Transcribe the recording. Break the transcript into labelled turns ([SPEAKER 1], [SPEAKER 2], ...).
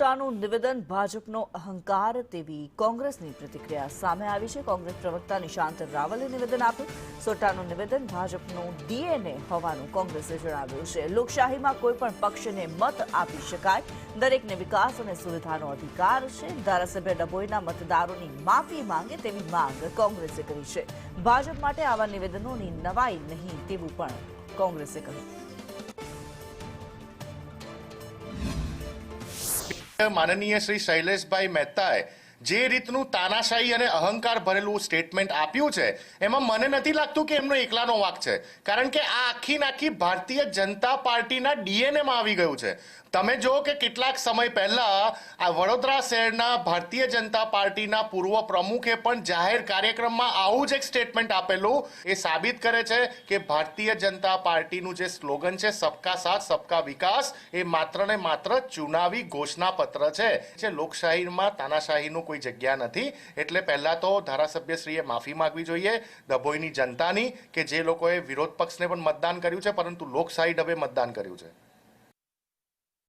[SPEAKER 1] સોટાનું નિવેદન ભાજપનો અહંકાર તેવી કોંગ્રેસની પ્રતિક્રિયા સામે આવી છે। કોંગ્રેસ પ્રવક્તા નિશાંત રાવલે નિવેદન આપ્યું। સોટાનું નિવેદન ભાજપનું ડીએનએ હોવાનું કોંગ્રેસે જણાવ્યું છે। લોકશાહીમાં કોઈપણ પક્ષને મત આપી શકાય, દરેકને વિકાસ અને સુવિધાનો અધિકાર છે। ધારાસભ્ય ડભોઈના મતદારોની માફી માંગે તેવી માંગ કોંગ્રેસે કરી છે। ભાજપ માટે આવા નિવેદનોની નવાઈ નહીં તેવું પણ કોંગ્રેસે કહ્યું।
[SPEAKER 2] માનનીય શ્રી શૈલેષભાઈ મહેતાએ જે રીતનું તાનાશાહી અને અહંકાર ભરેલું સ્ટેટમેન્ટ આપ્યું છે એમાં મને નથી લાગતું કે એમનો એકલાનો વાંક છે, કારણ કે આ આખી ભારતીય જનતા પાર્ટીના ડીએનએમાં આવી ગયું છે। તમે જો કે કેટલાક સમય પહેલા આ વડોદરા શહેરના ભારતીય જનતા પાર્ટીના પૂર્વ પ્રમુખે પણ જાહેર કાર્યક્રમમાં આવું જ એક સ્ટેટમેન્ટ આપેલું। એ સાબિત કરે છે કે ભારતીય જનતા પાર્ટીનું જે સ્લોગન છે સબકા સાથ સબકા વિકાસ એ માત્ર ને માત્ર ચુનાવી ઘોષણાપત્ર છે। લોકશાહીમાં તાનાશાહીનું કોઈ જગ્યા નથી। એટલે પહેલા તો ધારાસભ્યશ્રીએ માફી માંગવી જોઈએ ડભોઈની જનતાની કે જે લોકોએ વિરોધ પક્ષને પણ મતદાન કર્યું છે પરંતુ લોકશાહી ઢબે મતદાન કર્યું છે।